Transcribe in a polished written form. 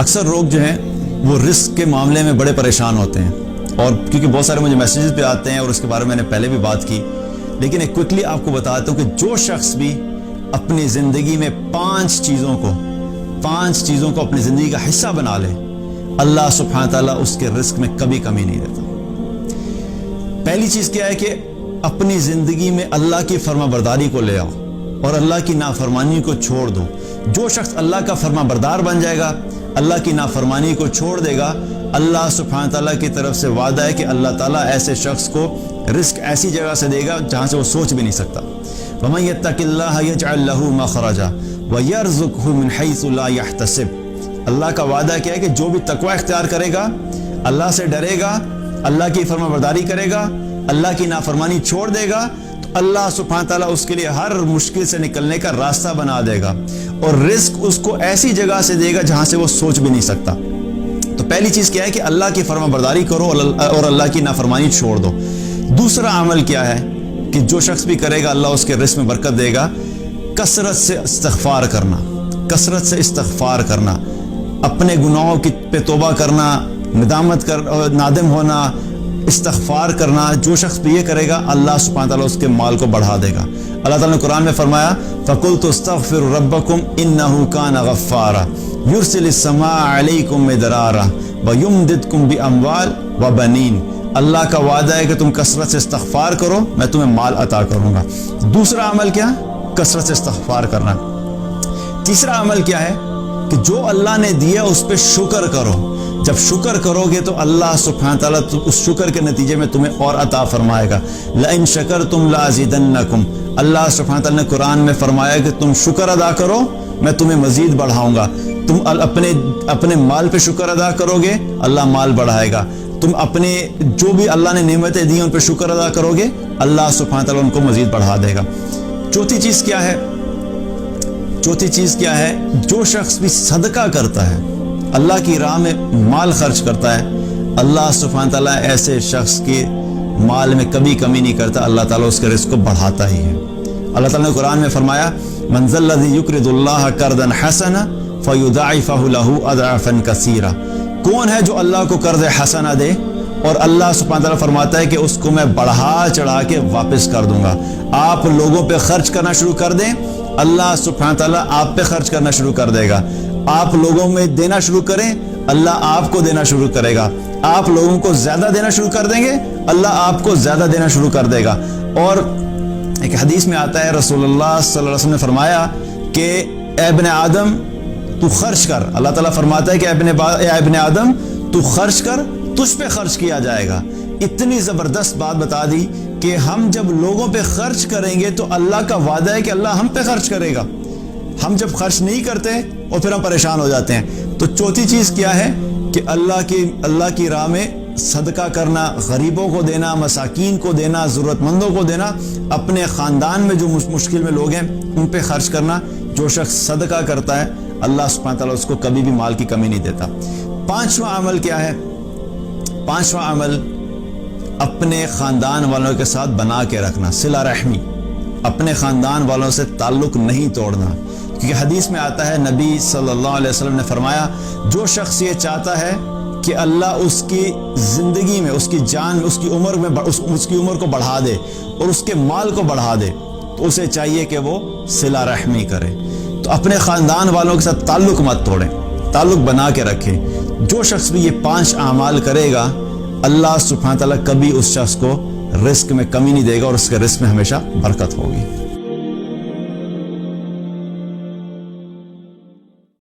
اکثر لوگ جو ہیں وہ رزق کے معاملے میں بڑے پریشان ہوتے ہیں، اور کیونکہ بہت سارے مجھے میسیجز پہ آتے ہیں اور اس کے بارے میں نے پہلے بھی بات کی، لیکن ایک کوئکلی آپ کو بتاتا ہوں کہ جو شخص بھی اپنی زندگی میں پانچ چیزوں کو اپنی زندگی کا حصہ بنا لے، اللہ سبحانہ تعالیٰ اس کے رزق میں کبھی کمی نہیں دیتا۔ پہلی چیز کیا ہے کہ اپنی زندگی میں اللہ کی فرما برداری کو لے آؤ اور اللہ کی نافرمانی کو چھوڑ دو۔ جو شخص اللہ کا فرما بردار بن جائے گا، اللہ کی نافرمانی کو چھوڑ دے گا، اللہ سبحانہ تعالیٰ کی طرف سے وعدہ ہے کہ اللہ تعالیٰ ایسے شخص کو رزق ایسی جگہ سے دے گا جہاں سے وہ سوچ بھی نہیں سکتا۔ وَمَن يَتَّقِ اللَّهَ يَجْعَل لَّهُ مَخْرَجًا وَيَرْزُقْهُ مِنْ حَيْثُ لَا يَحْتَسِبُ۔ اللہ کا وعدہ کیا ہے کہ جو بھی تقوی اختیار کرے گا، اللہ سے ڈرے گا، اللہ کی فرما برداری کرے گا، اللہ کی نافرمانی چھوڑ دے گا، تو اللہ سبحانہ تعالیٰ اس کے لیے ہر مشکل سے نکلنے کا راستہ بنا دے گا، اور رزق اس کو ایسی جگہ سے دے گا جہاں سے وہ سوچ بھی نہیں سکتا۔ تو پہلی چیز کیا ہے کہ اللہ کی فرما برداری کرو اور اللہ کی نافرمانی چھوڑ دو۔ دوسرا عمل کیا ہے کہ جو شخص بھی کرے گا اللہ اس کے رزق میں برکت دے گا، کثرت سے استغفار کرنا، اپنے گناہوں پہ توبہ کرنا، نادم ہونا، استغفار کرنا۔ جو شخص بھی یہ کرے گا اللہ سبحانہ تعالیٰ اس کے مال کو بڑھا دے گا۔ اللہ تعالیٰ نے قرآن میں فرمایا فَقُلْتُ اسْتَغْفِرُوا رَبَّكُمْ إِنَّهُ كَانَ غَفَّارًا يُرْسِلِ السَّمَاءَ عَلَيْكُمْ مِدْرَارًا وَيُمْدِدْكُمْ بِأَمْوَالٍ وَبَنِينَ۔ اللہ کا وعدہ ہے کہ تم کثرت سے استغفار کرو، میں تمہیں مال عطا کروں گا۔ دوسرا عمل کیا؟ کثرت سے استغفار کرنا۔ تیسرا عمل کیا ہے کہ جو اللہ نے دیا اس پہ شکر کرو۔ جب شکر کرو گے تو اللہ سبحانہ تعالیٰ اس شکر کے نتیجے میں تمہیں اور عطا فرمائے گا۔ لَإِن شَكَرْتُمْ لَأَزِيدَنَّكُمْ۔ اللہ سبحانہ تعالیٰ نے قرآن میں فرمایا کہ تم شکر ادا کرو میں تمہیں مزید بڑھاؤں گا۔ تم اپنے مال پہ شکر ادا کرو گے اللہ مال بڑھائے گا۔ تم اپنے جو بھی اللہ نے نعمتیں دی ان پہ شکر ادا کرو گے اللہ سبحانہ تعالیٰ ان کو مزید بڑھا دے گا۔ چوتھی چیز کیا ہے؟ جو شخص بھی صدقہ کرتا ہے، اللہ کی راہ میں مال خرچ کرتا ہے، اللہ سبحانہ تعالیٰ ایسے شخص کے مال میں کبھی کمی نہیں کرتا، اللہ تعالیٰ اس کے رزق کو بڑھاتا ہی ہے۔ اللہ تعالیٰ نے قرآن میں فرمایا مَنْ ذَا الَّذِي يُقْرِضُ اللَّهَ قَرْضًا حَسَنًا فَيُضَاعِفَهُ لَهُ أَضْعَافًا كَثِيرًا۔ کون ہے جو اللہ کو قرض حسنہ دے اور اللہ سبحانہ تعالیٰ فرماتا ہے کہ اس کو میں بڑھا چڑھا کے واپس کر دوں گا۔ آپ لوگوں پہ خرچ کرنا شروع کر دیں، اللہ سبحانہ تعالیٰ آپ پہ خرچ کرنا شروع کر دے گا۔ آپ لوگوں میں دینا شروع کریں، اللہ آپ کو دینا شروع کرے گا۔ آپ لوگوں کو زیادہ دینا شروع کر دیں گے، اللہ آپ کو زیادہ دینا شروع کر دے گا۔ اور ایک حدیث میں آتا ہے رسول اللہ صلی اللہ علیہ وسلم نے فرمایا کہ اے ابن آدم تو خرچ کر۔ اللہ تعالیٰ فرماتا ہے کہ اے ابن آدم تو خرچ کر، تجھ پہ خرچ کیا جائے گا۔ اتنی زبردست بات بتا دی کہ ہم جب لوگوں پہ خرچ کریں گے تو اللہ کا وعدہ ہے کہ اللہ ہم پہ خرچ کرے گا۔ ہم جب خرچ نہیں کرتے اور پھر ہم پریشان ہو جاتے ہیں۔ تو چوتھی چیز کیا ہے کہ اللہ کی راہ میں صدقہ کرنا، غریبوں کو دینا، مساکین کو دینا، ضرورت مندوں کو دینا، اپنے خاندان میں جو مشکل میں لوگ ہیں ان پہ خرچ کرنا۔ جو شخص صدقہ کرتا ہے اللہ سبحانہ تعالیٰ اس کو کبھی بھی مال کی کمی نہیں دیتا۔ پانچواں عمل کیا ہے؟ پانچواں عمل اپنے خاندان والوں کے ساتھ بنا کے رکھنا، صلہ رحمی، اپنے خاندان والوں سے تعلق نہیں توڑنا، کیونکہ حدیث میں آتا ہے نبی صلی اللہ علیہ وسلم نے فرمایا جو شخص یہ چاہتا ہے کہ اللہ اس کی زندگی میں، اس کی جان میں، اس کی عمر کو بڑھا دے اور اس کے مال کو بڑھا دے، تو اسے چاہیے کہ وہ صلہ رحمی کرے۔ تو اپنے خاندان والوں کے ساتھ تعلق مت توڑیں، تعلق بنا کے رکھیں۔ جو شخص بھی یہ 5 اعمال کرے گا اللہ سبحانہ تعالیٰ کبھی اس شخص کو رزق میں کمی نہیں دے گا اور اس کے رزق میں ہمیشہ برکت ہوگی۔